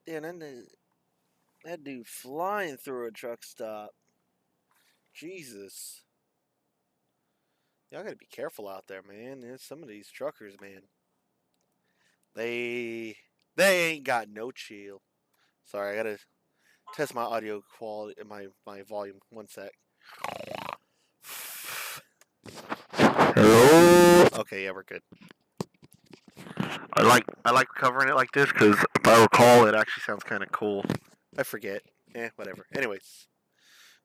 Damn, that dude flying through a truck stop. Jesus. Y'all gotta be careful out there, man. There's some of these truckers, man. They they ain't got no chill. Sorry, I gotta test my audio quality, my volume. One sec. Hello. Okay, yeah, we're good. I like covering it like this because if I recall, it actually sounds kind of cool. I forget. Whatever. Anyways,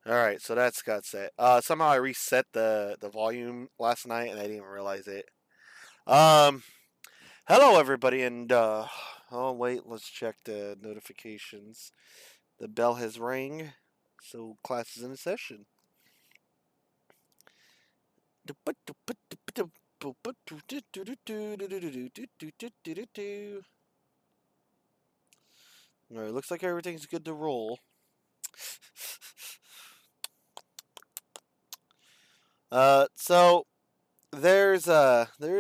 all right. So that's got set. Somehow I reset the volume last night and I didn't even realize it. Um, hello everybody, and oh wait, let's check the notifications. The bell has rang, so class is in session. All right, looks like everything's good to roll. So there is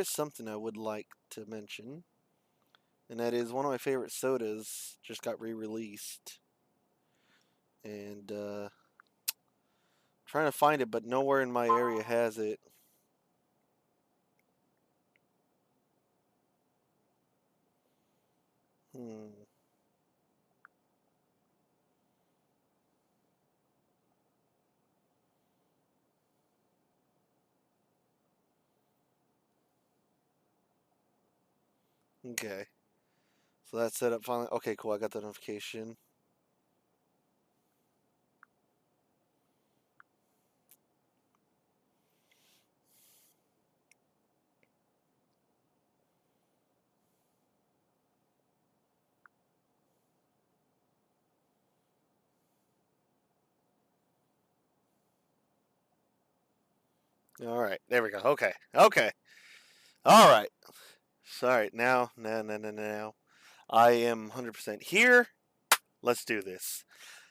something I would like to mention, and that is one of my favorite sodas just got re-released, and trying to find it, but nowhere in my area has it. Hmm. Okay. So that's set up finally. Okay, cool. I got the notification. All right, there we go. Okay, okay. All right. Sorry. Now. I am 100% here. Let's do this.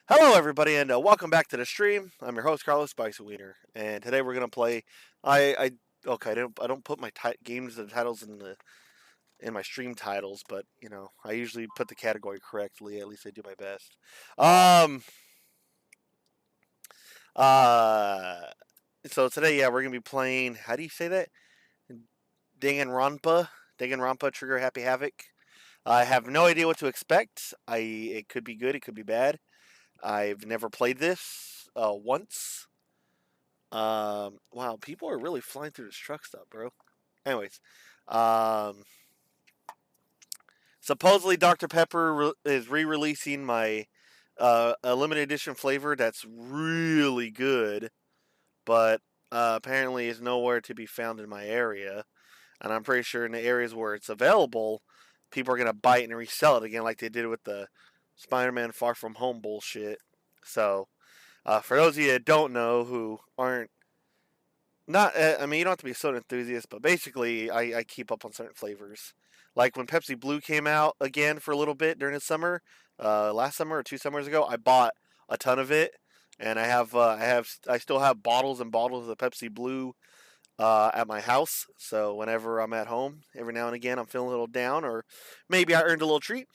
Hello, everybody, and welcome back to the stream. I'm your host, Carlos Spicy Wiener, and today we're gonna play. I okay. I don't put my games and titles in my stream titles, but you know I usually put the category correctly. At least I do my best. Um. Uh. So today, yeah, we're gonna be playing. How do you say that? Danganronpa. Danganronpa Trigger Happy Havoc. I have no idea what to expect. It could be good. It could be bad. I've never played this once. Wow, people are really flying through this truck stop, bro. Anyways, um, supposedly Dr. Pepper is re-releasing my a limited edition flavor that's really good, but apparently is nowhere to be found in my area. And I'm pretty sure in the areas where it's available, people are gonna buy it and resell it again, like they did with the Spider-Man Far From Home bullshit. So, for those of you that don't know, who aren't not, I mean, you don't have to be a soda enthusiast, but basically, I keep up on certain flavors. Like when Pepsi Blue came out again for a little bit during the summer, last summer or 2 summers ago, I bought a ton of it, and I still have bottles and bottles of Pepsi Blue at my house. So whenever I'm at home, every now and again, I'm feeling a little down, or maybe I earned a little treat.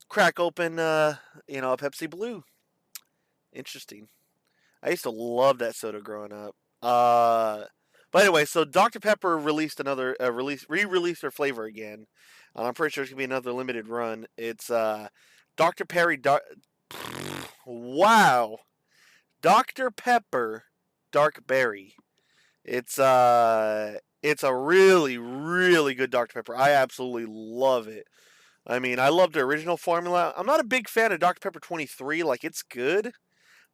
Crack open, a Pepsi Blue. Interesting. I used to love that soda growing up. But anyway, so Dr. Pepper released another re-released their flavor again, and I'm pretty sure it's gonna be another limited run. It's Dr. Wow, Dr. Pepper Dark Berry. It's a really really good Dr. Pepper. I absolutely love it. I mean, I love the original formula. I'm not a big fan of Dr. Pepper 23. Like it's good,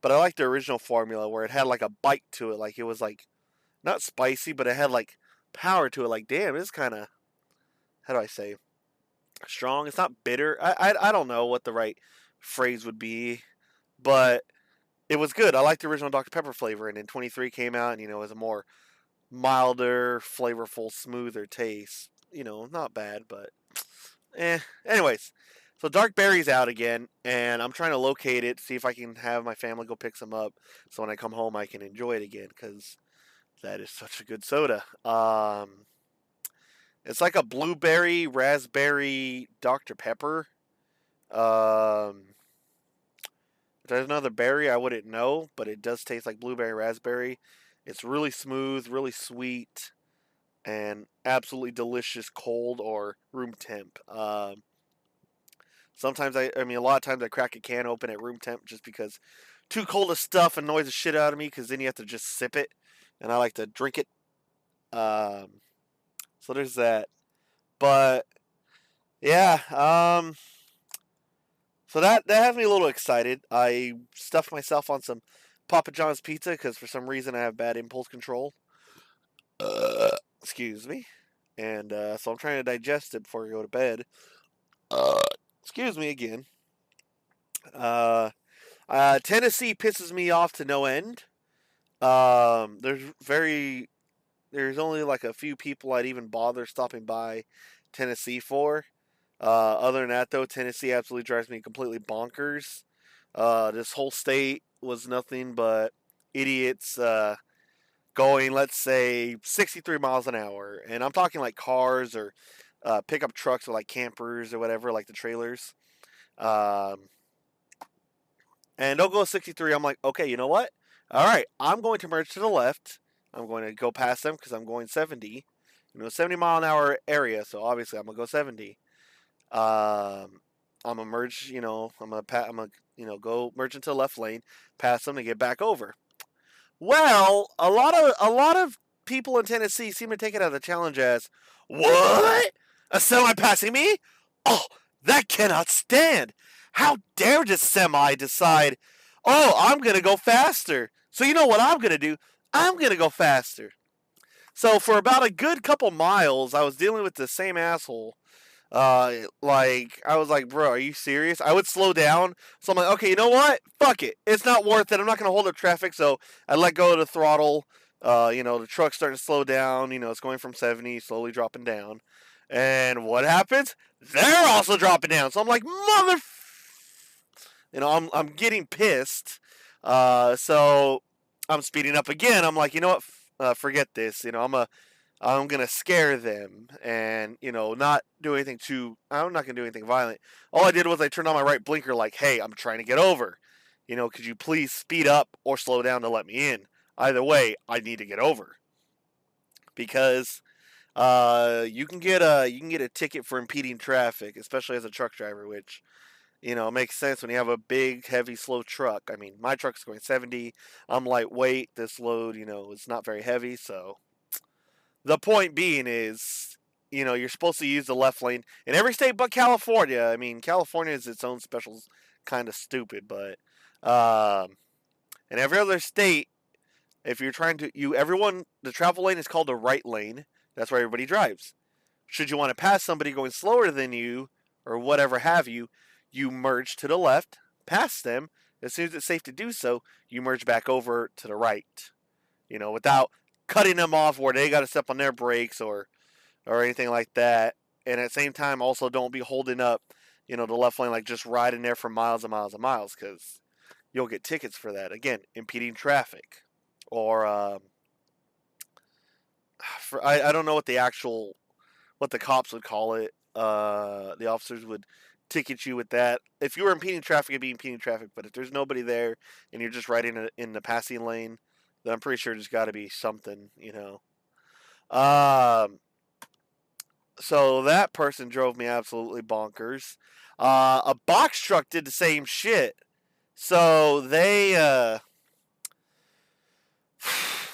but I like the original formula where it had like a bite to it. Like it was like not spicy, but it had like power to it. Like damn, it's kind of, how do I say, strong. It's not bitter. I don't know what the right phrase would be, but it was good. I liked the original Dr Pepper flavor, and then 23 came out, and it was a more milder, flavorful, smoother taste. Not bad, but eh. Anyways, so Dark Berry's out again, and I'm trying to locate it, see if I can have my family go pick some up, so when I come home I can enjoy it again, because that is such a good soda. It's like a blueberry, raspberry Dr Pepper. Um, if there's another berry I wouldn't know, but it does taste like blueberry, raspberry. It's really smooth, really sweet, and absolutely delicious cold or room temp. Sometimes I mean, a lot of times I crack a can open at room temp just because too cold of stuff annoys the shit out of me. Because then you have to just sip it, and I like to drink it. Um, so there's that. But yeah, so that has me a little excited. I stuffed myself on some Papa John's pizza because for some reason I have bad impulse control. Excuse me, and so I'm trying to digest it before I go to bed. Uh, Excuse me again. Uh, Tennessee pisses me off to no end. There's only like a few people I'd even bother stopping by Tennessee for. Other than that, though, Tennessee absolutely drives me completely bonkers. This whole state was nothing but idiots going, let's say, 63 miles an hour. And I'm talking like cars or pickup trucks or like campers or whatever, like the trailers. Um, and they'll go 63. I'm like, okay, you know what? All right, I'm going to merge to the left. I'm going to go past them because I'm going 70. 70 mile an hour area. So obviously I'm gonna go 70. Um, I'm gonna merge. I'm gonna go merge into the left lane, pass them, and get back over. Well, a lot of people in Tennessee seem to take it as a challenge as, what? A semi passing me? Oh, that cannot stand. How dare this semi decide, oh, I'm going to go faster. So you know what I'm going to do? I'm going to go faster. So for about a good couple miles, I was dealing with the same asshole. Like I was like, bro, are you serious? I would slow down. So I'm like, okay, you know what? Fuck it. It's not worth it. I'm not gonna hold up traffic. So I let go of the throttle. The truck's starting to slow down. It's going from 70, slowly dropping down. And what happens? They're also dropping down. So I'm like, mother. I'm getting pissed. So I'm speeding up again. I'm like, you know what? Forget this. I'm gonna scare them, and not do anything too. I'm not gonna do anything violent. All I did was I turned on my right blinker, like, "Hey, I'm trying to get over. Could you please speed up or slow down to let me in? Either way, I need to get over because you can get a ticket for impeding traffic, especially as a truck driver, which makes sense when you have a big, heavy, slow truck. I mean, my truck's going 70. I'm lightweight. This load, is not very heavy, so the point being is, you're supposed to use the left lane in every state but California. I mean, California is its own special kind of stupid, but in every other state, if you're trying to, the travel lane is called the right lane. That's where everybody drives. Should you want to pass somebody going slower than you or whatever have you, you merge to the left, pass them. As soon as it's safe to do so, you merge back over to the right. Without cutting them off where they got to step on their brakes or anything like that. And at the same time, also don't be holding up, the left lane, like just riding there for miles and miles and miles, because you'll get tickets for that. Again, impeding traffic, or I don't know what the cops would call it. The officers would ticket you with that. If you were impeding traffic, it'd be impeding traffic. But if there's nobody there and you're just riding in the passing lane, then I'm pretty sure there's got to be something. Um, so that person drove me absolutely bonkers. A box truck did the same shit. So they,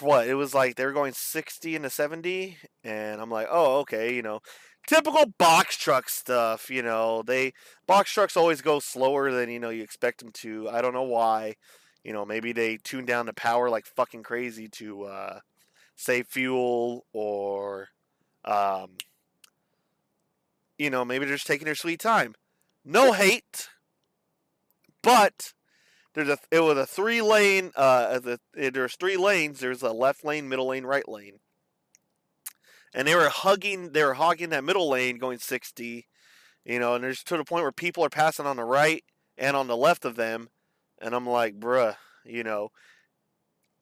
what? It was like they were going 60 into 70, and I'm like, oh, okay, typical box truck stuff. Box trucks always go slower than you expect them to. I don't know why. Maybe they tune down the power like fucking crazy to save fuel, or um, maybe they're just taking their sweet time. No hate, but it was a 3-lane. There's 3 lanes. There's a left lane, middle lane, right lane, and they were hogging that middle lane, going 60. And there's to the point where people are passing on the right and on the left of them, and I'm like, bruh,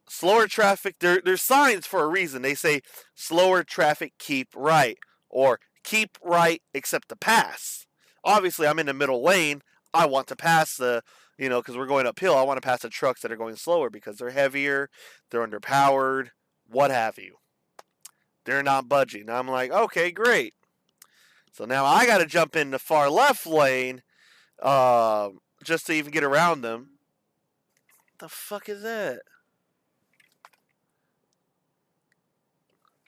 slower traffic. There's signs for a reason. They say slower traffic, keep right, or keep right except to pass. Obviously, I'm in the middle lane. I want to pass because we're going uphill. I want to pass the trucks that are going slower because they're heavier, they're underpowered, what have you. They're not budging. I'm like, okay, great. So now I got to jump in the far left lane just to even get around them. What the fuck is that?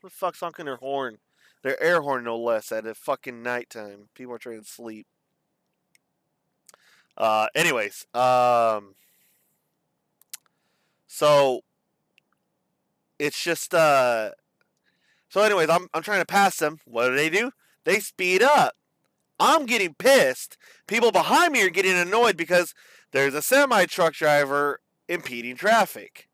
Who the fuck's honking their horn? Their air horn, no less, at a fucking nighttime. People are trying to sleep. Anyways, so it's just so anyways, I'm trying to pass them. What do? They speed up. I'm getting pissed. People behind me are getting annoyed because there's a semi truck driver impeding traffic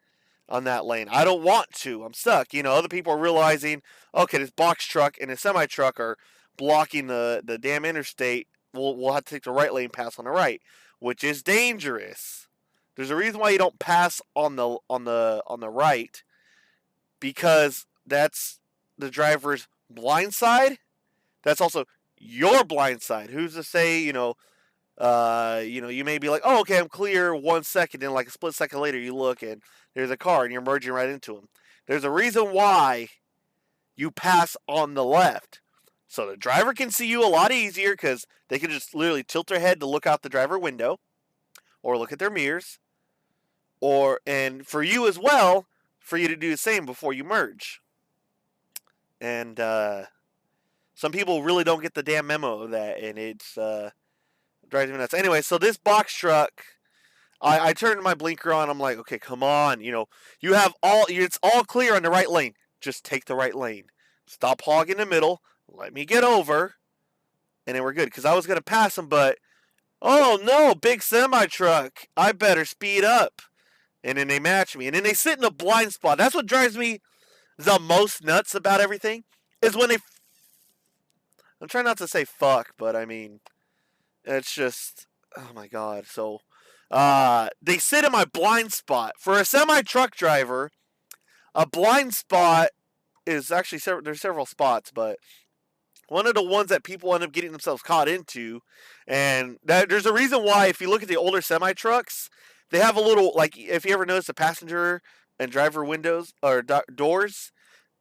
on that lane. I don't want to. I'm stuck. Other people are realizing, okay, this box truck and a semi truck are blocking the damn interstate. We'll have to take the right lane, pass on the right, which is dangerous. There's a reason why you don't pass on the right, because that's the driver's blind side. That's also your blind side. Who's to say, you may be like, oh, okay, I'm clear 1 second, and like a split second later you look and there's a car and you're merging right into them. There's a reason why you pass on the left. So the driver can see you a lot easier because they can just literally tilt their head to look out the driver window or look at their mirrors. And for you as well, for you to do the same before you merge. And some people really don't get the damn memo of that, and it's drives me nuts. Anyway, so this box truck, I turned my blinker on. I'm like, okay, come on. You have it's all clear on the right lane. Just take the right lane. Stop hogging the middle. Let me get over. And then we're good. Because I was going to pass him, but, oh no, big semi truck. I better speed up. And then they match me. And then they sit in a blind spot. That's what drives me the most nuts about everything. Is when I'm trying not to say fuck, but I mean, it's just, oh my god. So, they sit in my blind spot. For a semi-truck driver, a blind spot is actually, there's several spots, but one of the ones that people end up getting themselves caught into, and there's a reason why, if you look at the older semi-trucks, they have a little, like, if you ever notice the passenger and driver windows, or doors,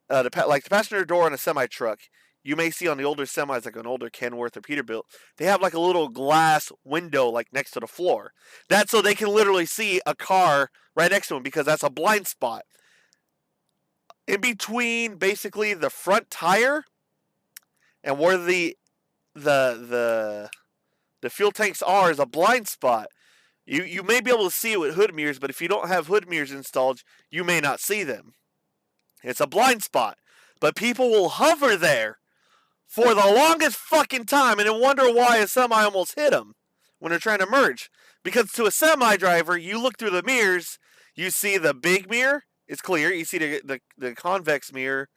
the passenger door on a semi-truck, you may see on the older semis, like an older Kenworth or Peterbilt, they have like a little glass window like next to the floor. That's so they can literally see a car right next to them, because that's a blind spot. In between basically the front tire and where the fuel tanks are is a blind spot. You may be able to see it with hood mirrors, but if you don't have hood mirrors installed, you may not see them. It's a blind spot. But people will hover there for the longest fucking time and then wonder why a semi almost hit them when they're trying to merge. Because to a semi driver, you look through the mirrors, you see the big mirror, it's clear. You see the convex mirror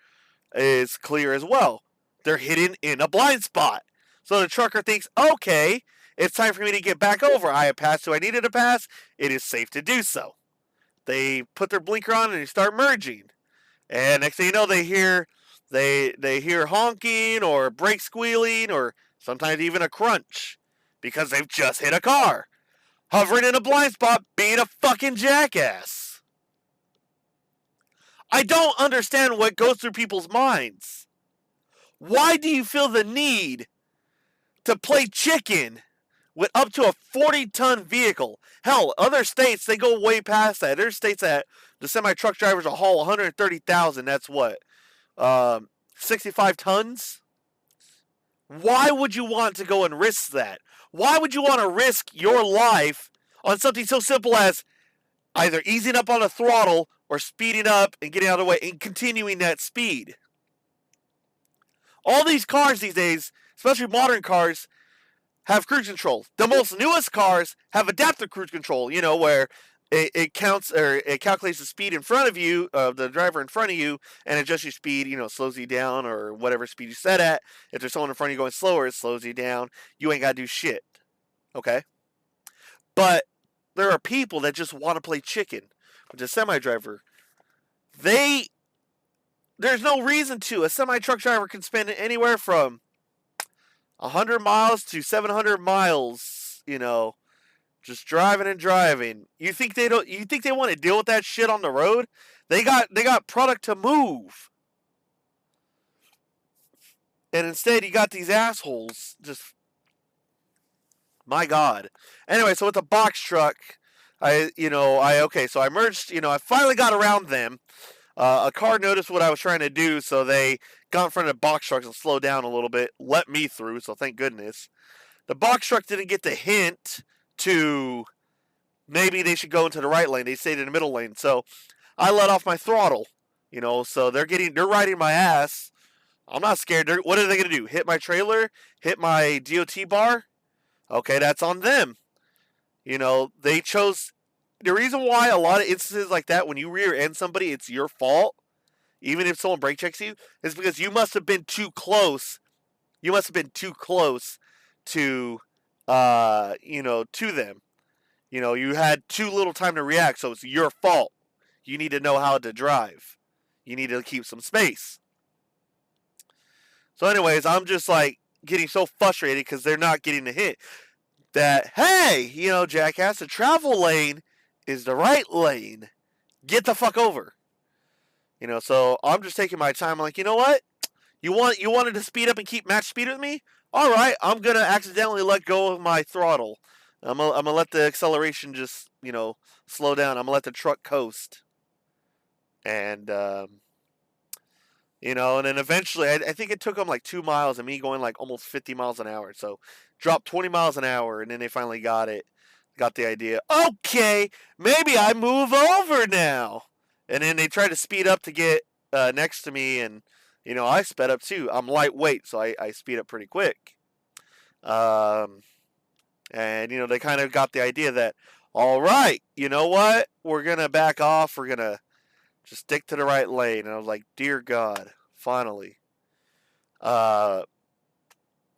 is clear as well. They're hidden in a blind spot. So the trucker thinks, okay, it's time for me to get back over. I have passed who I needed to pass. It is safe to do so. They put their blinker on and they start merging. And next thing you know, they hear honking or brake squealing or sometimes even a crunch because they've just hit a car. Hovering in a blind spot, being a fucking jackass. I don't understand what goes through people's minds. Why do you feel the need to play chicken with up to a 40-ton vehicle? Hell, other states, they go way past that. There's states that the semi-truck drivers will haul 130,000. That's what? 65 tons? Why would you want to go and risk that? Why would you want to risk your life on something so simple as either easing up on the throttle or speeding up and getting out of the way and continuing that speed? All these cars these days, especially modern cars, have cruise control. The most newest cars have adaptive cruise control, where it counts or it calculates the speed in front of you, of the driver in front of you, and adjusts your speed, slows you down or whatever speed you set at. If there's someone in front of you going slower, it slows you down. You ain't got to do shit. Okay? But there are people that just want to play chicken with a semi driver. There's no reason to. A semi truck driver can spend anywhere from 100 miles to 700 miles, just driving and driving. You think they don't? You think they want to deal with that shit on the road? They got product to move, and instead you got these assholes. Just my God. Anyway, so with the box truck, so I merged. I finally got around them. A car noticed what I was trying to do, so they got in front of the box trucks and slowed down a little bit, let me through, so thank goodness. The box truck didn't get the hint to maybe they should go into the right lane. They stayed in the middle lane, so I let off my throttle. So they're riding my ass. I'm not scared. What are they going to do? Hit my trailer? Hit my DOT bar? Okay, that's on them. They chose. The reason why a lot of instances like that, when you rear end somebody, it's your fault, even if someone brake checks you, is because you must have been too close. You must have been too close to, to them. You had too little time to react, so it's your fault. You need to know how to drive. You need to keep some space. So anyways, I'm just like getting so frustrated because they're not getting the hit that, hey, jackass, the travel lane is the right lane. Get the fuck over. So I'm just taking my time. I'm like, you know what? You wanted to speed up and keep match speed with me? All right, I'm gonna accidentally let go of my throttle. I'm gonna let the acceleration just slow down. I'm gonna let the truck coast. And and then eventually, I think it took them like 2 miles and me going like almost 50 miles an hour. So dropped 20 miles an hour, and then they finally got the idea. Okay, maybe I move over now. And then they tried to speed up to get next to me, and I sped up too. I'm lightweight, so I speed up pretty quick. And they kind of got the idea that, all right, you know what? We're gonna back off. We're gonna just stick to the right lane. And I was like, dear God, finally.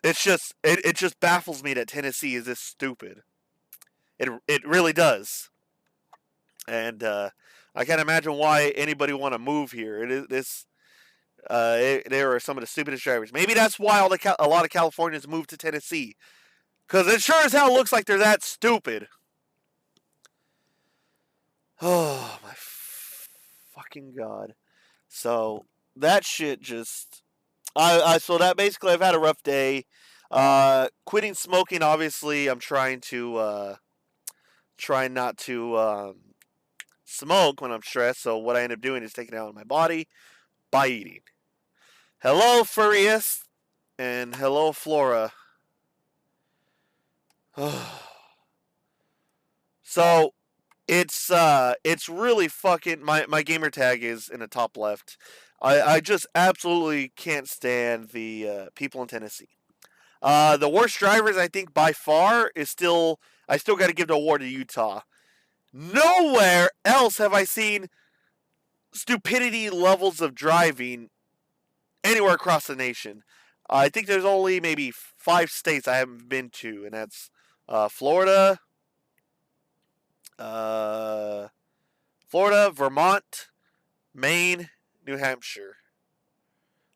It's just it just baffles me that Tennessee is this stupid. It really does. And I can't imagine why anybody want to move here. There are some of the stupidest drivers. Maybe that's why a lot of Californians move to Tennessee, because it sure as hell looks like they're that stupid. Oh my fucking God! So that shit just, so that basically I've had a rough day. Quitting smoking, obviously, I'm trying not to smoke when I'm stressed. So what I end up doing is taking it out of my body by eating. Hello, Furious, and hello, Flora. So it's really fucking, my gamer tag is in the top left. I just absolutely can't stand the people in Tennessee. The worst drivers, I think, by far I still got to give the award to Utah. Nowhere else have I seen stupidity levels of driving anywhere across the nation. I think there's only maybe 5 states I haven't been to, and that's Florida, Vermont, Maine, New Hampshire.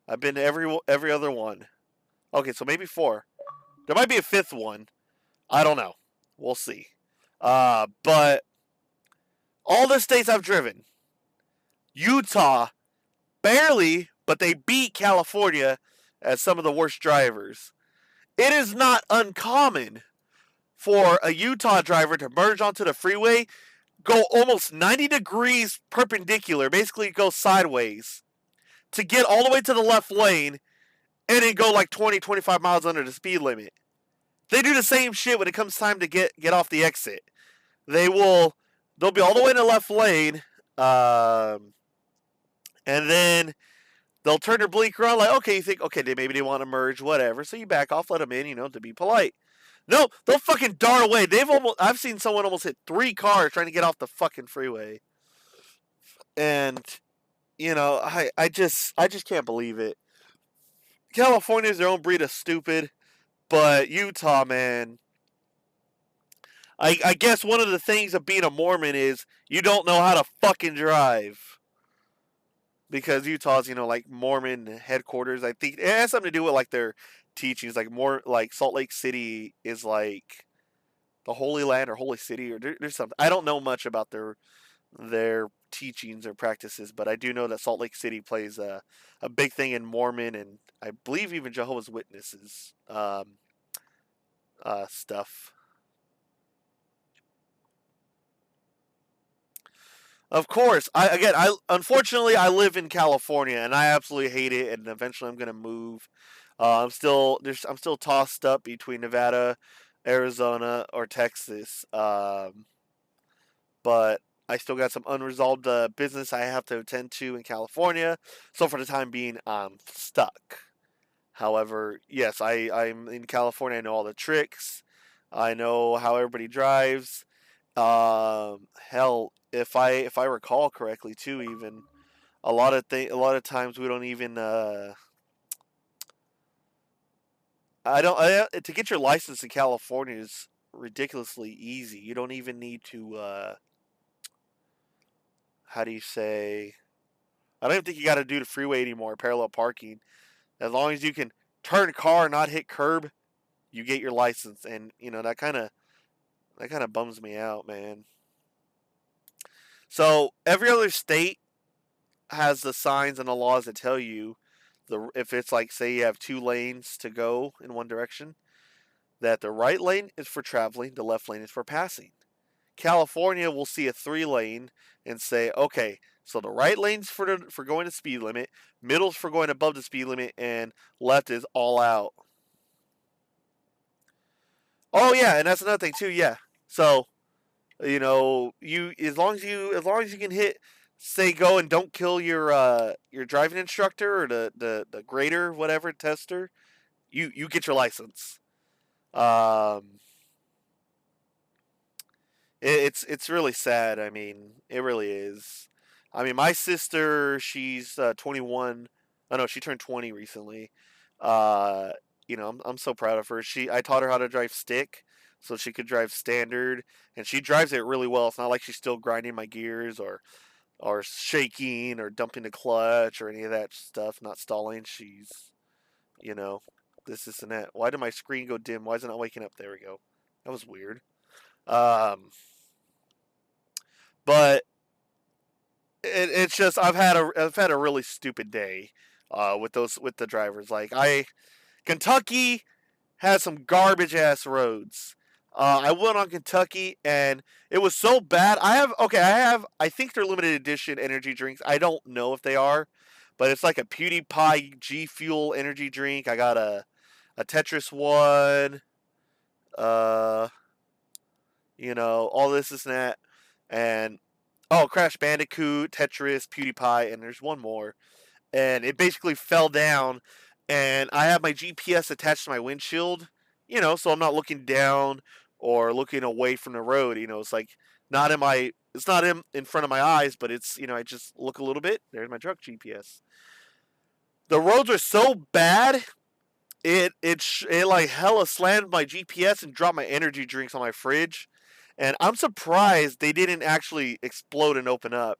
I've been to every other one. Okay, so maybe 4. There might be a 5th one. I don't know. We'll see. But all the states I've driven, Utah, barely, but they beat California as some of the worst drivers. It is not uncommon for a Utah driver to merge onto the freeway, go almost 90 degrees perpendicular, basically go sideways, to get all the way to the left lane, and then go like 20, 25 miles under the speed limit. They do the same shit when it comes time to get off the exit. They'll be all the way in the left lane, and then they'll turn their blinker on, like, okay, you think, okay, maybe they want to merge, whatever. So you back off, let them in, to be polite. No, they'll fucking dart away. I've seen someone almost hit 3 cars trying to get off the fucking freeway. And I just can't believe it. California's their own breed of stupid, but Utah, man. I guess one of the things of being a Mormon is you don't know how to fucking drive. Because Utah's, like Mormon headquarters. I think it has something to do with like their teachings. Like more like Salt Lake City is like the Holy Land or Holy City or there's something. I don't know much about their teachings or practices, but I do know that Salt Lake City plays a big thing in Mormon and I believe even Jehovah's Witnesses stuff. Of course, I unfortunately I live in California and I absolutely hate it, and eventually I'm gonna move. I'm still tossed up between Nevada, Arizona, or Texas. But I still got some unresolved business I have to attend to in California. So for the time being, I'm stuck. However, yes, I'm in California. I know all the tricks. I know how everybody drives. Hell, if I recall correctly, too, even a lot of times we don't even to get your license in California is ridiculously easy. You don't even need to how do you say? I don't even think you got to do the freeway anymore. Parallel parking, as long as you can turn car, not hit curb, you get your license, and that kind of bums me out, man. So every other state has the signs and the laws that tell you if it's like say you have 2 lanes to go in one direction, that the right lane is for traveling, the left lane is for passing. California will see a 3 lane and say, okay, so the right lane's for going the speed limit, middle's for going above the speed limit, and left is all out. Oh yeah, and that's another thing too. Yeah, so you as long as you can hit say go and don't kill your driving instructor or the grader whatever tester, you get your license. Um, it's really sad. I mean, it really is. I mean, my sister, she's 21. Oh no, she turned 20 recently. Uh, I'm so proud of her. I taught her how to drive stick, so she could drive standard, and she drives it really well. It's not like she's still grinding my gears or shaking or dumping the clutch or any of that stuff. Not stalling. She's you know this and that. Why did my screen go dim? Why is it not waking up? There we go. That was weird. Um, but it's just I've had a really stupid day with the drivers. Like Kentucky has some garbage ass roads. I went on Kentucky and it was so bad. I think they're limited edition energy drinks. I don't know if they are, but it's like a PewDiePie G Fuel energy drink. I got a Tetris one. Uh, all this and that, and oh, Crash Bandicoot, Tetris, PewDiePie, and there's one more. And it basically fell down, and I have my GPS attached to my windshield, so I'm not looking down or looking away from the road. It's like it's not in front of my eyes, but it's I just look a little bit. There's my truck GPS. The roads are so bad. It like hella slammed my GPS and dropped my energy drinks on my fridge, and I'm surprised they didn't actually explode and open up.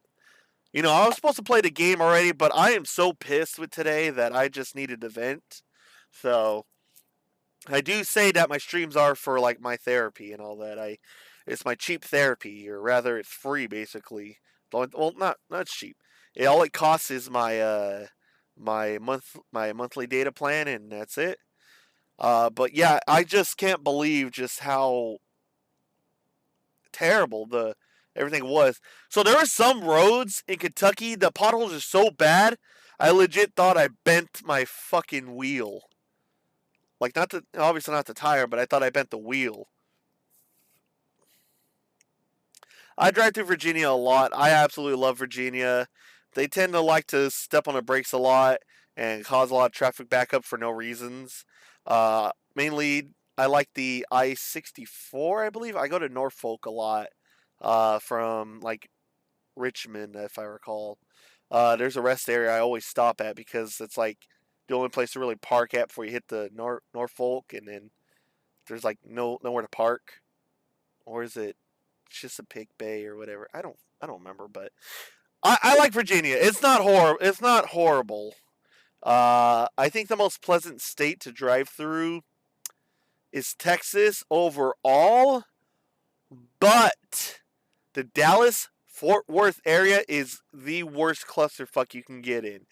I was supposed to play the game already, but I am so pissed with today that I just needed to vent. So I do say that my streams are for like my therapy and all that. It's my cheap therapy, or rather, it's free basically. Well, not cheap. All it costs is my monthly data plan, and that's it. But yeah, I just can't believe just how terrible the everything was. So there are some roads in Kentucky, the potholes are so bad, I legit thought I bent my fucking wheel. Like obviously not the tire, but I thought I bent the wheel. I drive through Virginia a lot. I absolutely love Virginia. They tend to like to step on the brakes a lot and cause a lot of traffic backup for no reasons. Mainly I like the I-64. I believe I go to Norfolk a lot, from like Richmond, if I recall. There's a rest area I always stop at because it's like the only place to really park at before you hit the Norfolk, and then there's like nowhere to park, or is it Chesapeake Bay or whatever? I don't remember, but I like Virginia. It's not horrible. It's not horrible. I think the most pleasant state to drive through is Texas overall, but the Dallas Fort Worth area is the worst clusterfuck you can get in.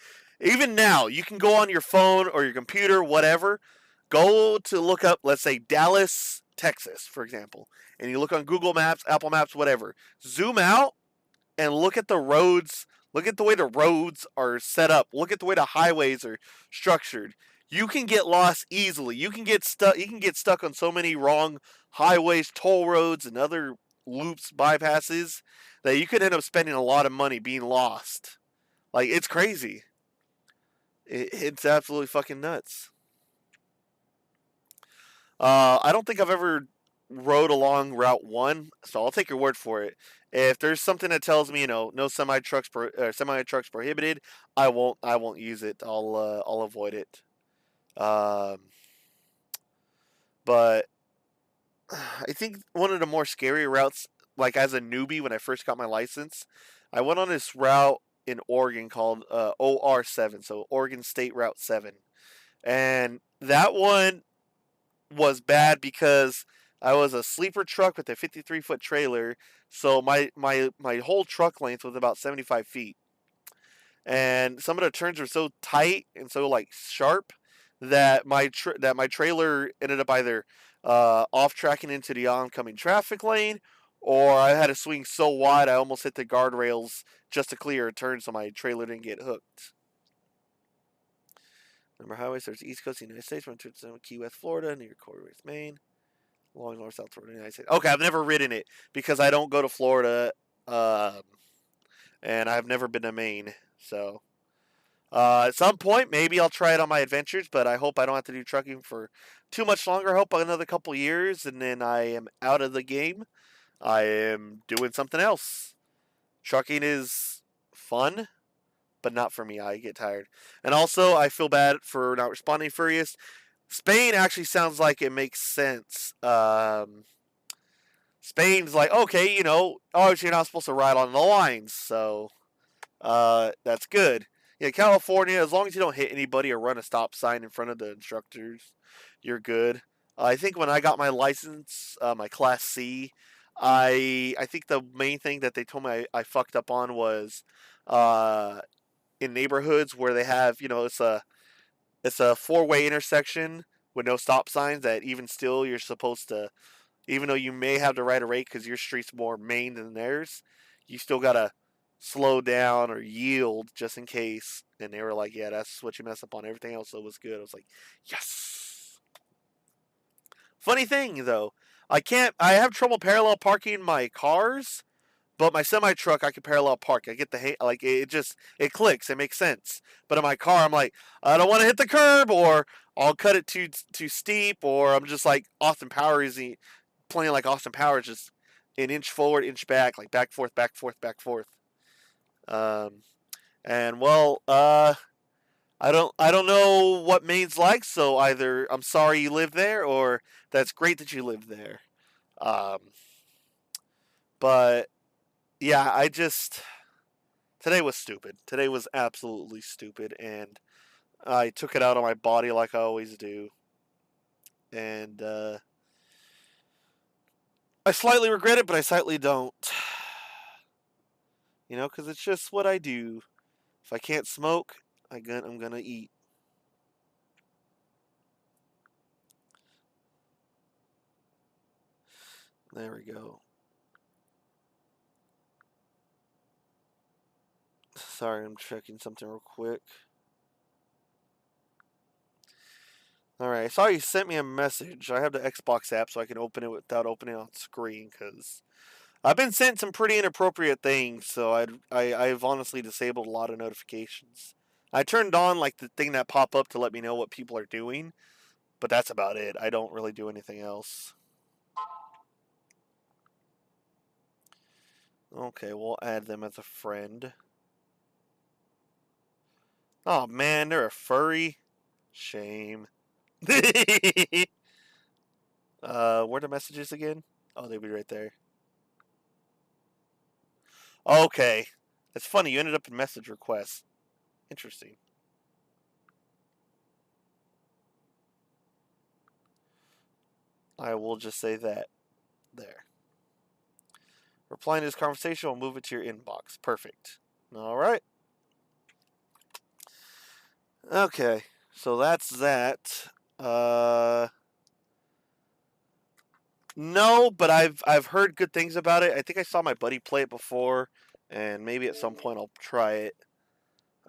Even now, you can go on your phone or your computer, whatever, go to look up, let's say, Dallas, Texas, for example, and you look on Google Maps, Apple Maps, whatever. Zoom out and look at the roads. Look at the way the roads are set up. Look at the way the highways are structured. You can get lost easily. You can get stuck. You can get stuck on so many wrong highways, toll roads, and other loops, bypasses that you could end up spending a lot of money being lost. Like, it's crazy. It's absolutely fucking nuts. I don't think I've ever rode along Route One, so I'll take your word for it. If there's something that tells me, no semi trucks prohibited, I won't use it. I'll avoid it. Um, but I think one of the more scary routes, like as a newbie when I first got my license, I went on this route in Oregon called OR7, so Oregon State Route 7, and that one was bad because I was a sleeper truck with a 53-foot trailer, so my whole truck length was about 75 feet, and some of the turns were so tight and so like sharp that my trailer ended up either off tracking into the oncoming traffic lane, or I had to swing so wide I almost hit the guardrails just to clear a turn, so my trailer didn't get hooked. Number highways: there's East Coast of the United States, run to Key West, Florida, near Corpus, Maine, along North South Florida, United States. Okay, I've never ridden it because I don't go to Florida, um, and I've never been to Maine. So at some point, maybe I'll try it on my adventures, but I hope I don't have to do trucking for too much longer. I hope another couple years, and then I am out of the game. I am doing something else. Trucking is fun, but not for me. I get tired. And also, I feel bad for not responding, Furious. Spain actually sounds like it makes sense. Spain's like, okay, obviously you're not supposed to ride on the lines, so that's good. Yeah, California, as long as you don't hit anybody or run a stop sign in front of the instructors, you're good. I think when I got my license, my Class C, I think the main thing that they told me I fucked up on was uh, in neighborhoods where they have, it's a four-way intersection with no stop signs, that even still you're supposed to, even though you may have the right of rate because your street's more main than theirs, you still gotta slow down or yield just in case. And they were like, yeah, that's what you mess up on. Everything else was good. I was like, yes. Funny thing though, I have trouble parallel parking my cars, but my semi truck I can parallel park. I get like it clicks. It makes sense. But in my car, I'm like, I don't want to hit the curb, or I'll cut it too steep, or I'm just like Austin Powers, playing like Austin Powers, just an inch forward, inch back, like back forth, back forth, back forth. Um, and well, I don't know what Maine's like. So either I'm sorry you live there, or that's great that you live there. Um, but yeah, today was stupid. Today was absolutely stupid, and I took it out on my body like I always do. And I slightly regret it, but I slightly don't. Because it's just what I do. If I can't smoke, I'm gonna eat. There we go. Sorry, I'm checking something real quick. Alright, I saw you sent me a message. I have the Xbox app so I can open it without opening it on screen, because I've been sent some pretty inappropriate things, so I've honestly disabled a lot of notifications. I turned on like the thing that pop up to let me know what people are doing, But that's about it. I don't really do anything else. Okay, we'll add them as a friend. Oh man, they're a furry. Shame. Where are the messages again? Oh, they'll be right there. Okay. It's funny, you ended up in message requests. Interesting. I will just say that. There. Replying to this conversation will move it to your inbox. Perfect. Alright. Okay. So that's that. No, but I've heard good things about it. I think I saw my buddy play it before, and maybe at some point I'll try it.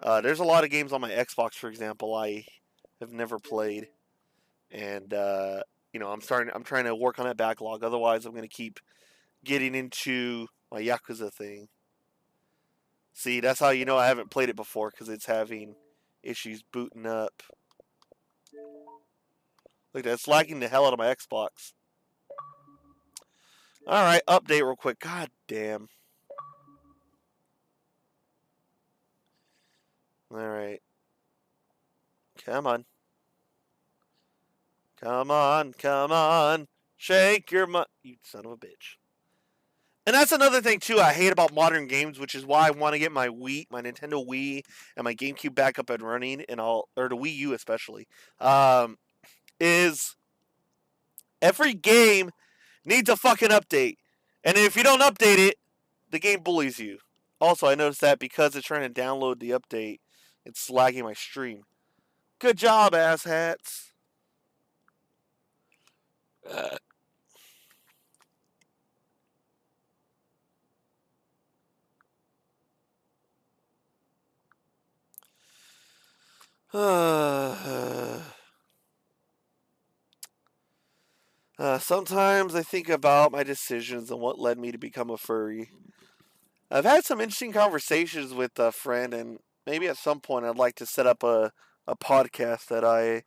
There's a lot of games on my Xbox, for example, I have never played, and I'm trying to work on that backlog. Otherwise, I'm gonna keep getting into my Yakuza thing. See, that's how you know I haven't played it before, because it's having issues booting up. Look, that's lagging the hell out of my Xbox. Alright, update real quick. God damn. Alright. Come on. Come on, come on. Shake your you son of a bitch. And that's another thing, too, I hate about modern games, which is why I want to get my Wii, my Nintendo Wii, and my GameCube back up and running, or the Wii U especially, is every game needs a fucking update. And if you don't update it, the game bullies you. Also, I noticed that because it's trying to download the update, it's lagging my stream. Good job, asshats. Sometimes I think about my decisions and what led me to become a furry. I've had some interesting conversations with a friend, and maybe at some point I'd like to set up a podcast that I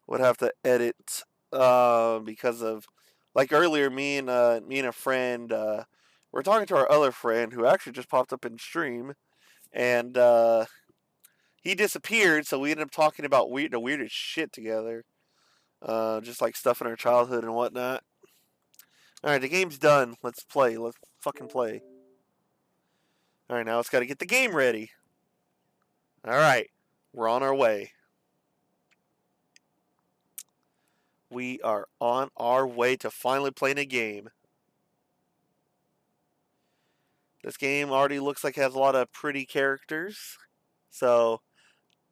would have to edit because of, like earlier, me and a friend we're talking to our other friend who actually just popped up in stream, and he disappeared, so we ended up talking about the weirdest shit together. Just like stuff in our childhood and whatnot. Alright, the game's done. Let's play. Let's fucking play. Alright, now it's got to get the game ready. Alright, we're on our way. We are on our way to finally playing a game. This game already looks like it has a lot of pretty characters. So,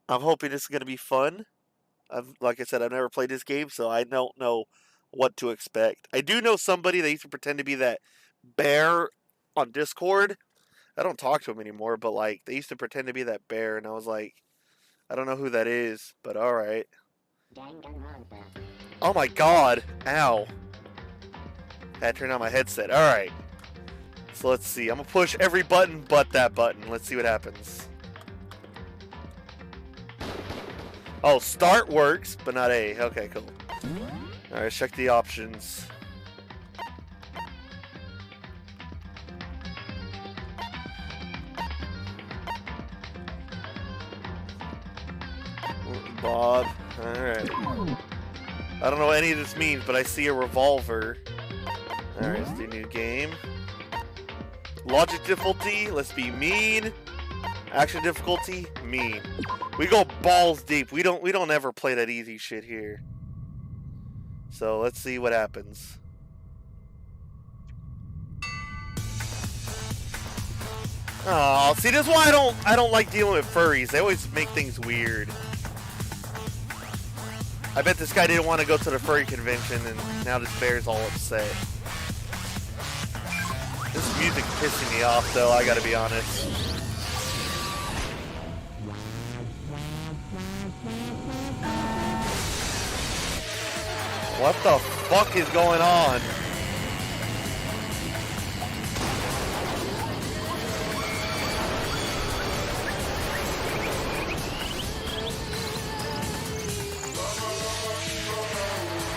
I'm hoping this is going to be fun. Like I said, I've never played this game, so I don't know what to expect. I do know somebody that used to pretend to be that bear on Discord. I don't talk to him anymore, but like they used to pretend to be that bear, and I was like, I don't know who that is, but alright. Oh my god! Ow. Had to turn on my headset. Alright. So let's see. I'm gonna push every button but that button. Let's see what happens. Oh, start works, but not A. Okay, cool. Alright, let's check the options. Bob. Alright. I don't know what any of this means, but I see a revolver. Alright, let's do new game. Logic difficulty, let's be mean. Action difficulty, mean. We go balls deep. We don't ever play that easy shit here. So let's see what happens. Oh, see, this is why I don't like dealing with furries. They always make things weird. I bet this guy didn't want to go to the furry convention, and now this bear's all upset. This music's pissing me off, though, I gotta be honest. What the fuck is going on?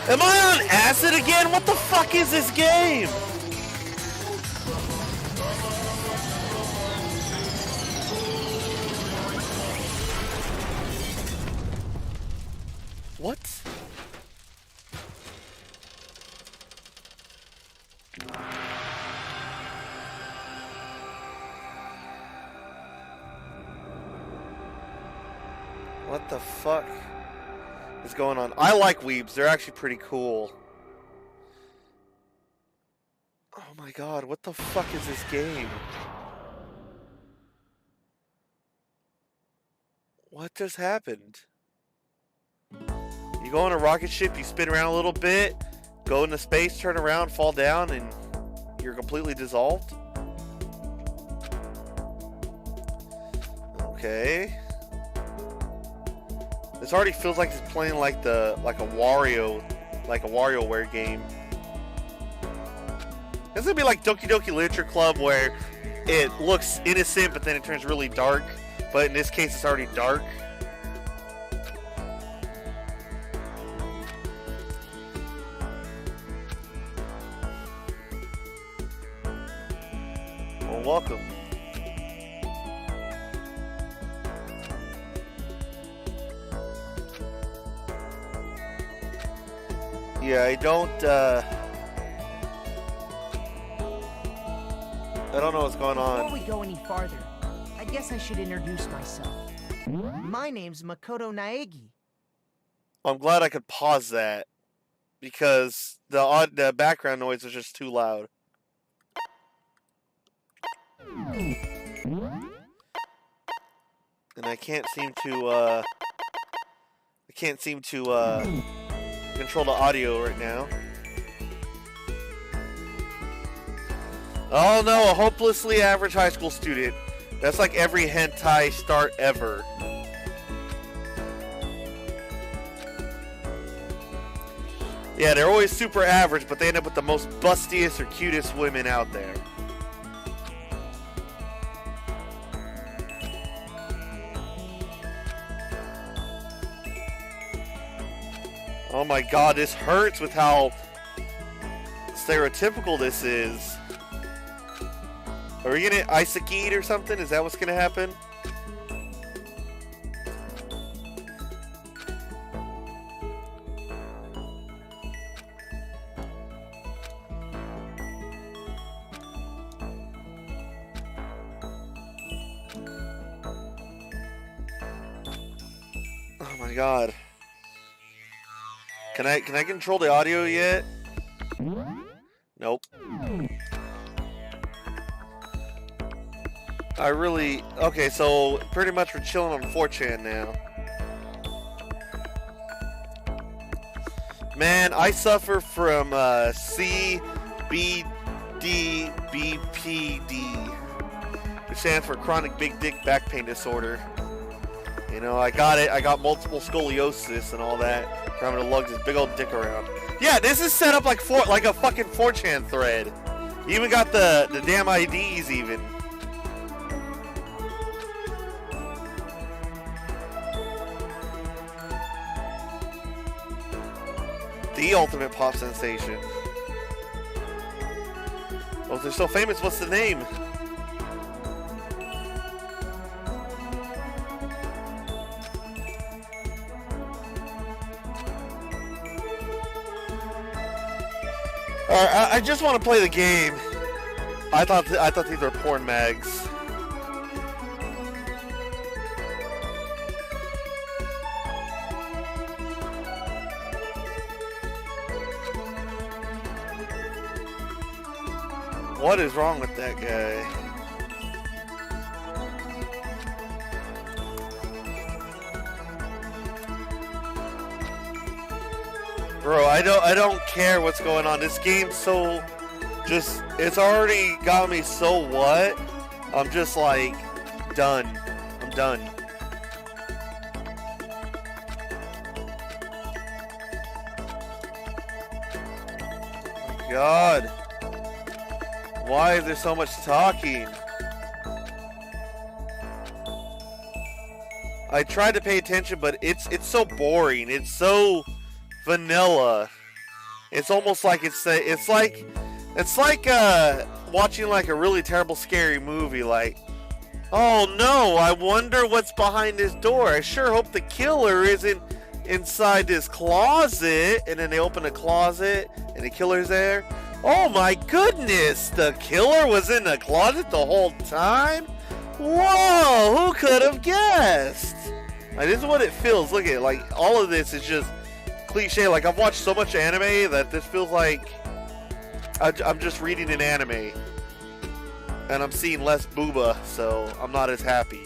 Am I on acid again? What the fuck is this game? What? What the fuck is going on? I like weebs. They're actually pretty cool. Oh my god, what the fuck is this game? What just happened? You go on a rocket ship, you spin around a little bit, go into space, turn around, fall down, and you're completely dissolved? Okay. This already feels like it's playing like a WarioWare game. It's gonna be like Doki Doki Literature Club, where it looks innocent, but then it turns really dark. But in this case, it's already dark. Well, welcome. Yeah, I don't know what's going on. Before we go any farther, I guess I should introduce myself. My name's Makoto Naegi. I'm glad I could pause that, because the background noise was just too loud. And I can't seem to control the audio right now. Oh no, a hopelessly average high school student. That's like every hentai start ever. Yeah, they're always super average, but they end up with the most bustiest or cutest women out there. Oh my god, this hurts with how stereotypical this is. Are we gonna Isaacide or something? Is that what's gonna happen? Oh my god. Can I control the audio yet? Nope. Okay, so pretty much we're chilling on 4chan now. Man, I suffer from CBDBPD, which stands for chronic big dick back pain disorder. You know, I got it. I got multiple scoliosis and all that. I'm having to lug this big old dick around. Yeah, this is set up like a fucking 4chan thread. You even got the damn IDs even. The ultimate pop sensation. Well, if they're so famous, what's the name? Alright, I just want to play the game. I thought these were porn mags. What is wrong with that guy? Bro, I don't care what's going on. This game's so it's already got me so what? I'm just like done. I'm done. Oh my God. Why is there so much talking? I tried to pay attention, but it's so boring. It's so vanilla. It's almost like it's like watching like a really terrible scary movie. Like, oh no, I wonder what's behind this door. I sure hope the killer isn't inside this closet. And then they open the closet and the killer's there. Oh my goodness, the killer was in the closet the whole time? Whoa, who could have guessed? Like, this is what it feels. Look at it. Like, all of this is just cliche. Like, I've watched so much anime that this feels like I'm just reading an anime. And I'm seeing less booba, so I'm not as happy.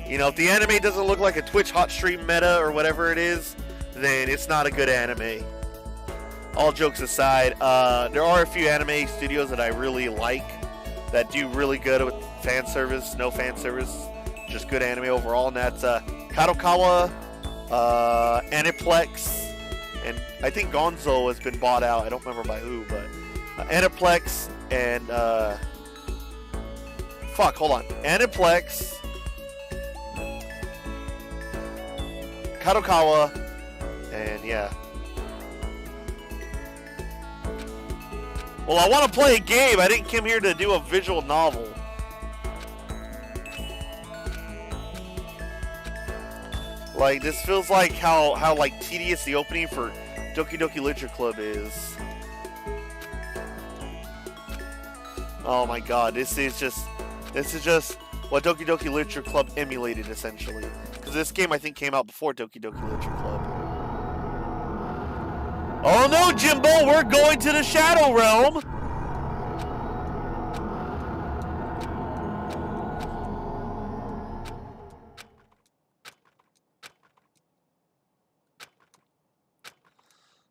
You know, if the anime doesn't look like a Twitch hot stream meta or whatever it is, then it's not a good anime. All jokes aside, there are a few anime studios that I really like that do really good with fan service, no fan service, just good anime overall, and that's Kadokawa, Aniplex, and I think Gonzo has been bought out. I don't remember by who, but Aniplex and Aniplex, Kadokawa, and yeah. Well, I want to play a game. I didn't come here to do a visual novel. Like, this feels like how like tedious the opening for Doki Doki Literature Club is. Oh my god, this is just what Doki Doki Literature Club emulated, essentially. Because this game, I think, came out before Doki Doki Literature Club. Oh no, Jimbo, we're going to the Shadow Realm!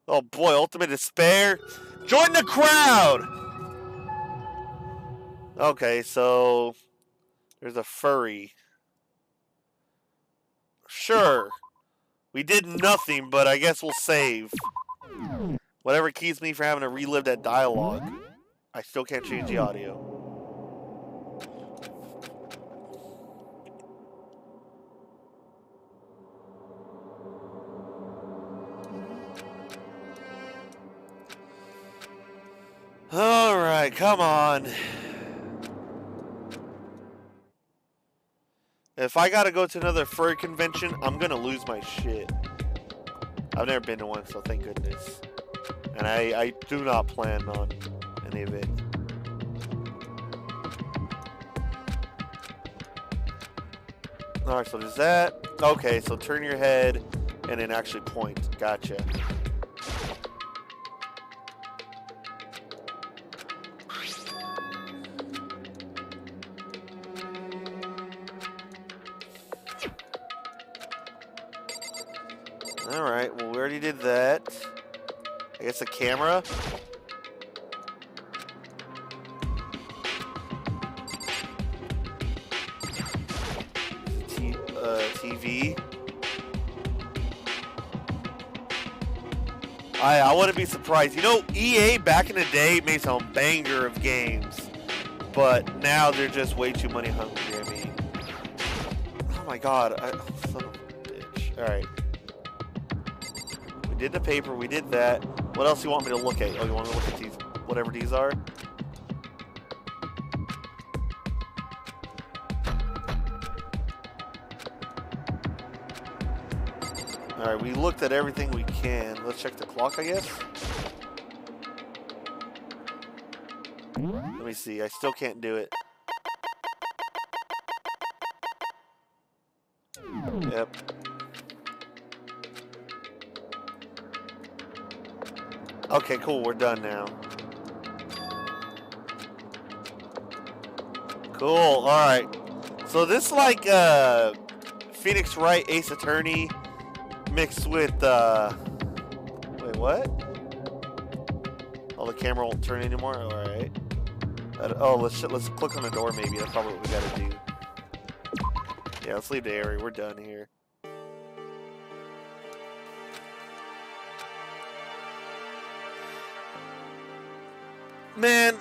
Oh boy, Ultimate Despair. Join the crowd! Okay, so there's a furry. Sure. We did nothing, but I guess we'll save. Whatever keeps me from having to relive that dialogue. I still can't change the audio. Alright, come on. If I gotta go to another furry convention, I'm gonna lose my shit. I've never been to one, so thank goodness. And I do not plan on any of it. Alright, so there's that. Okay, so turn your head and then actually point. Gotcha. Alright, well, we already did that. I guess a camera. TV. I wouldn't be surprised. You know, EA back in the day made some banger of games, but now they're just way too money hungry. I mean, oh my god, son of a bitch. All right, we did the paper, we did that. What else do you want me to look at? Oh, you want me to look at these, whatever these are? Alright, we looked at everything we can. Let's check the clock, I guess. Let me see. I still can't do it. Yep. Okay, cool. We're done now. Cool. Alright. So this like Phoenix Wright Ace Attorney mixed with wait, what? Oh, the camera won't turn anymore. All right. Oh, let's click on the door. Maybe that's probably what we gotta do. Yeah, let's leave the area. We're done here. Man,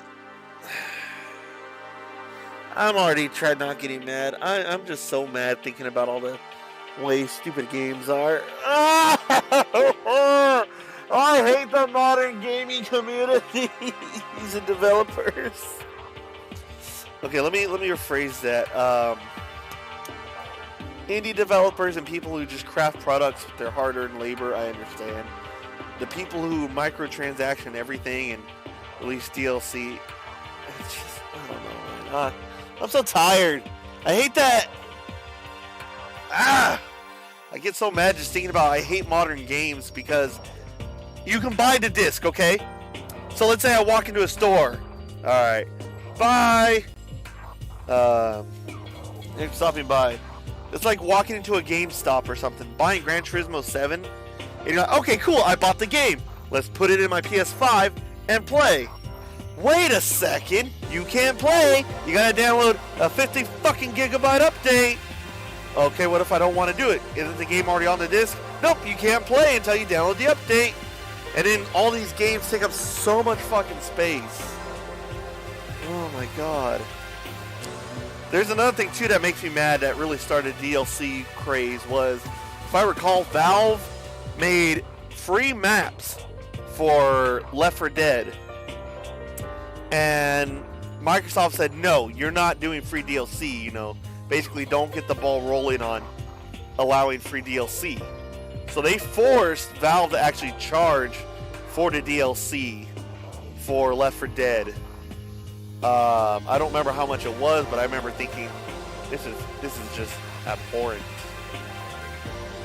I'm already tried not getting mad. I'm just so mad thinking about all the way stupid games are. I hate the modern gaming communities and developers. Okay, let me rephrase that. Indie developers and people who just craft products with their hard-earned labor, I understand. The people who microtransaction everything and release DLC, it's just, I don't know, man. I'm so tired. I hate that. I get so mad just thinking about I hate modern games because you can buy the disc, okay? So let's say I walk into a store. Alright. Bye! Thanks for stopping by. It's like walking into a GameStop or something, buying Gran Turismo 7, and you're like, okay, cool, I bought the game. Let's put it in my PS5 and play. Wait a second, you can't play. You gotta download a 50 fucking gigabyte update. Okay, what if I don't want to do it? Isn't the game already on the disc? Nope, you can't play until you download the update. And then all these games take up so much fucking space. Oh my god. There's another thing too that makes me mad that really started DLC craze was, if I recall, Valve made free maps for Left 4 Dead. And Microsoft said, no, you're not doing free DLC, you know. Basically, don't get the ball rolling on allowing free DLC. So they forced Valve to actually charge for the DLC for Left 4 Dead. I don't remember how much it was, but I remember thinking, this is just abhorrent.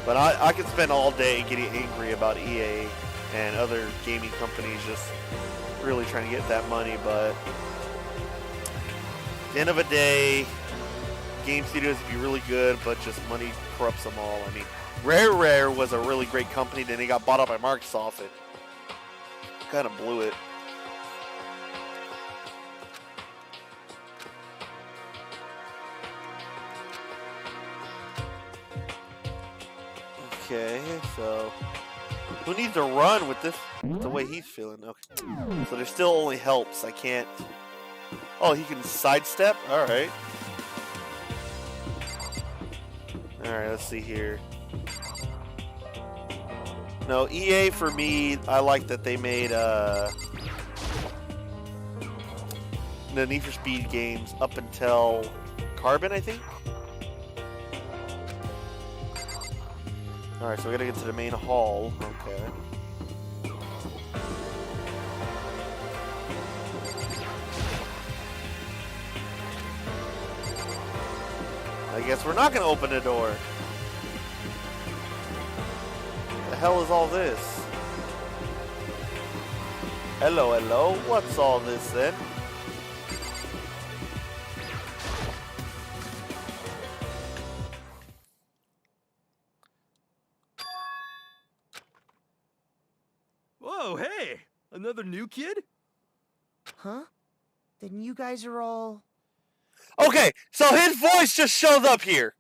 But I could spend all day getting angry about EA and other gaming companies just really trying to get that money, but at the end of the day, game studios would be really good, but just money corrupts them all. I mean, Rare was a really great company, then they got bought up by Microsoft and kind of blew it. Okay, so who needs to run with this? The way he's feeling. Okay, so there still only helps. I can't. Oh, he can sidestep. All right. All right. Let's see here. No, EA for me. I like that they made the Need for Speed games up until Carbon, I think. Alright, so we gotta get to the main hall. Okay. I guess we're not gonna open the door. The hell is all this? Hello, hello. What's all this then? Whoa, hey! Another new kid? Huh? Then you guys are all... Okay, so his voice just shows up here.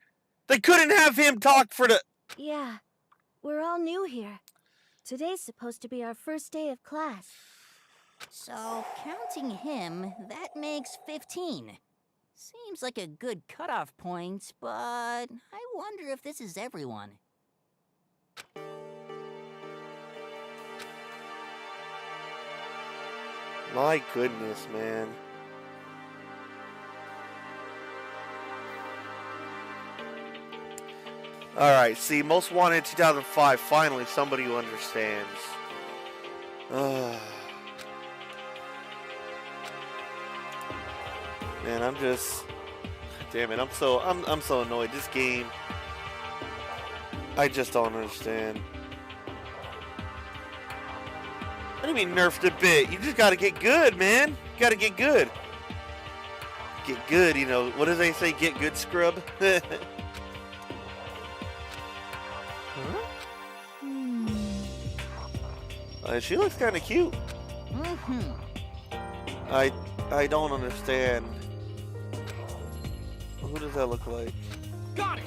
They couldn't have him talk for the... Yeah, we're all new here. Today's supposed to be our first day of class. So, counting him, that makes 15. Seems like a good cutoff point, but I wonder if this is everyone. My goodness, man. Alright, see, Most Wanted 2005, finally somebody who understands. Man, I'm just... Damn it, I'm so annoyed. This game... I just don't understand. What do you mean nerfed a bit? You just gotta get good, man. You gotta get good. Get good, you know. What do they say? Get good, scrub? She looks kind of cute. I don't understand. Who does that look like? Got it!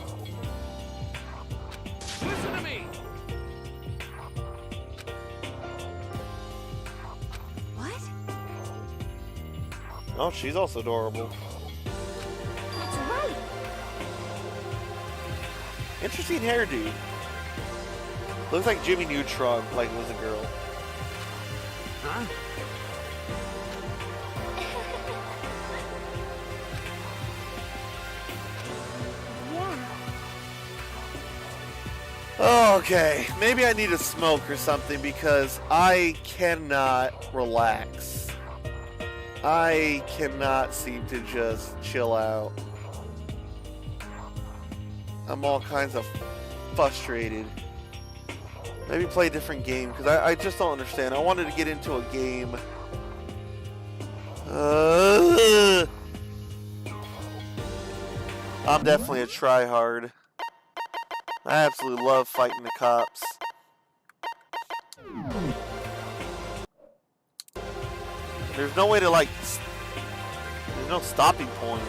Listen to me! What? Oh, she's also adorable. That's right. Interesting hairdo. Looks like Jimmy Neutron, like was a girl. Huh? Yeah. Okay, maybe I need a smoke or something because I cannot relax. I cannot seem to just chill out. I'm all kinds of frustrated. Maybe play a different game because I just don't understand. I wanted to get into a game. I'm definitely a tryhard. I absolutely love fighting the cops. There's no way to like. There's no stopping point.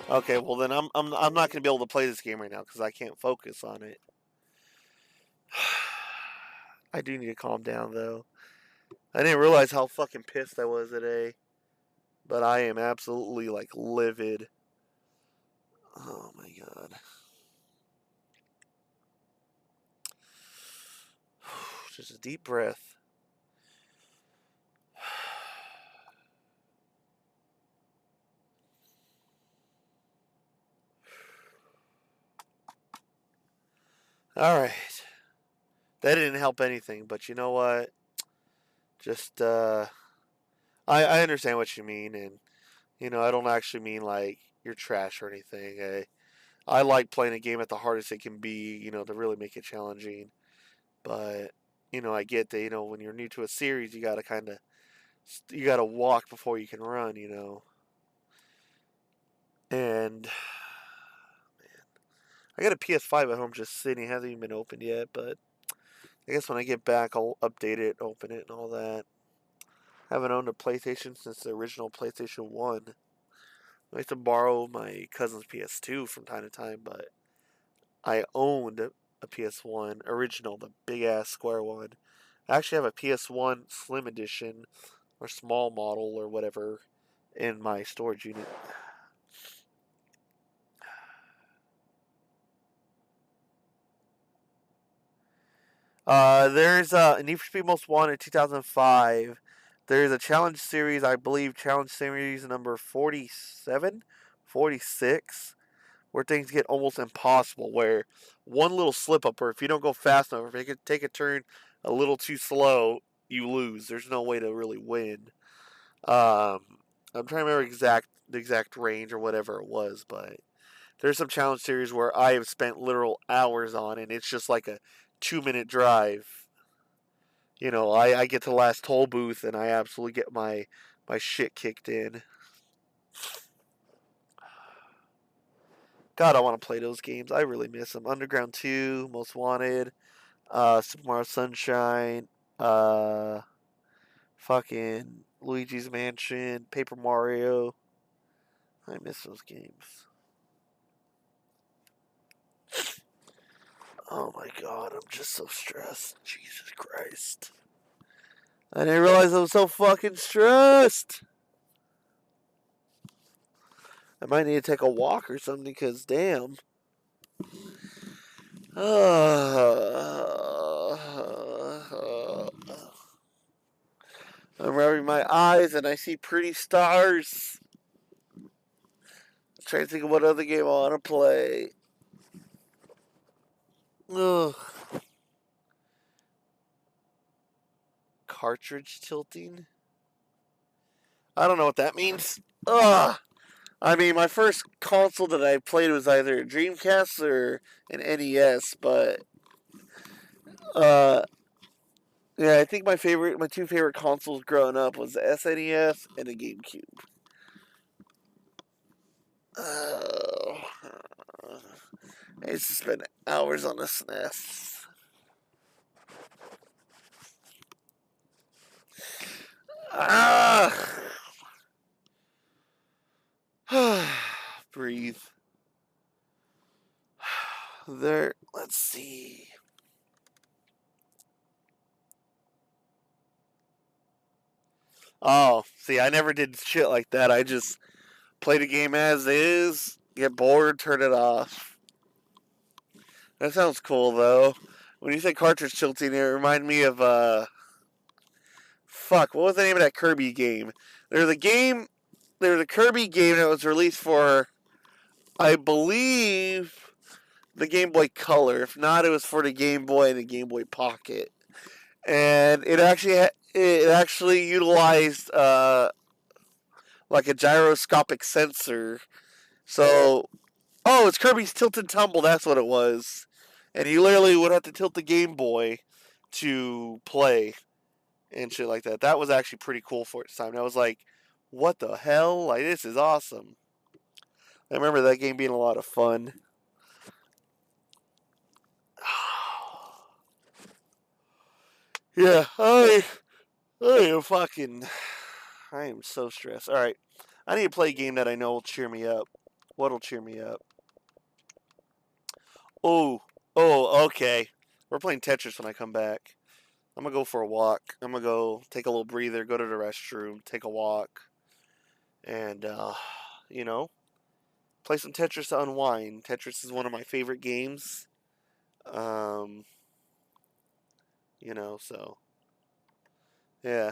Okay, well then I'm not gonna be able to play this game right now because I can't focus on it. I do need to calm down though. I didn't realize how fucking pissed I was today, but I am absolutely like livid. Oh my god. Just a deep breath. All right. That didn't help anything, but you know what? Just I understand what you mean, and you know I don't actually mean like you're trash or anything. I like playing a game at the hardest it can be, you know, to really make it challenging. But you know I get that, you know, when you're new to a series, you gotta walk before you can run, you know. And I got a PS5 at home just sitting, it hasn't even been opened yet, but I guess when I get back I'll update it, open it, and all that. I haven't owned a PlayStation since the original PlayStation 1. I used to borrow my cousin's PS2 from time to time, but I owned a PS1 original, the big ass square one. I actually have a PS1 Slim Edition or small model or whatever in my storage unit. There's Need for Speed Most Wanted 2005. There's a challenge series, I believe, challenge series number 47, 46, where things get almost impossible. Where one little slip up, or if you don't go fast enough, if you can take a turn a little too slow, you lose. There's no way to really win. Um, I'm trying to remember the exact range or whatever it was, but there's some challenge series where I have spent literal hours on, and it's just like a 2 minute drive. You know, I get to the last toll booth and I absolutely get my shit kicked in. God, I want to play those games. I really miss them. Underground 2, Most Wanted, Super Mario Sunshine, uh, fucking Luigi's Mansion, Paper Mario. I miss those games. Oh my god, I'm just so stressed. Jesus Christ. I didn't realize I was so fucking stressed. I might need to take a walk or something because damn. I'm rubbing my eyes and I see pretty stars. I'm trying to think of what other game I want to play. Ugh. Cartridge tilting? I don't know what that means. Ugh. I mean, my first console that I played was either a Dreamcast or an NES, but yeah, I think my two favorite consoles growing up was the SNES and the GameCube. Oh, I used to spend hours on the SNES. Ah, breathe. let's see. Oh, see, I never did shit like that. I just play the game as is, get bored, turn it off. That sounds cool, though. When you say cartridge tilting, it reminded me of, fuck, what was the name of that Kirby game? There's a Kirby game that was released for, I believe, the Game Boy Color. If not, it was for the Game Boy and the Game Boy Pocket. And it actually utilized, like a gyroscopic sensor. So, oh, it's Kirby's Tilt and Tumble. That's what it was. And you literally would have to tilt the Game Boy to play and shit like that. That was actually pretty cool for its time. And I was like, what the hell? Like, this is awesome. I remember that game being a lot of fun. Yeah, I am fucking. I am so stressed. Alright. I need to play a game that I know will cheer me up. What'll cheer me up? Okay. We're playing Tetris when I come back. I'm gonna go for a walk. I'm gonna go take a little breather, go to the restroom, take a walk, and, you know, play some Tetris to unwind. Tetris is one of my favorite games. Um, so, yeah.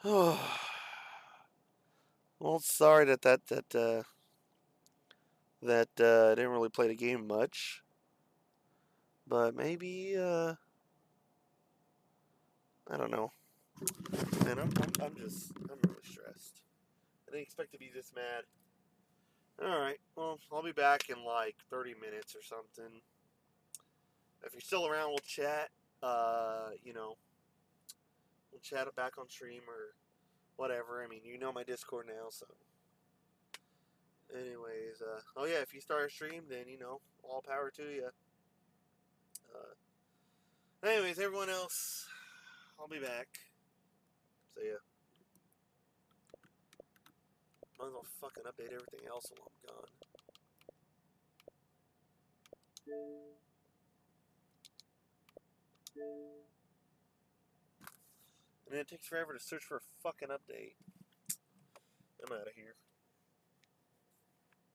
Well, sorry that I didn't really play the game much. But maybe, I don't know. Man, I'm really stressed. I didn't expect to be this mad. Alright, well, I'll be back in like 30 minutes or something. If you're still around, we'll chat. We'll chat back on stream or whatever. I mean, you know my Discord now, so. Anyways, oh yeah, if you start a stream, then, all power to you. Anyways, everyone else, I'll be back. See ya. Might as well fucking update everything else while I'm gone. And then it takes forever to search for a fucking update. I'm out of here.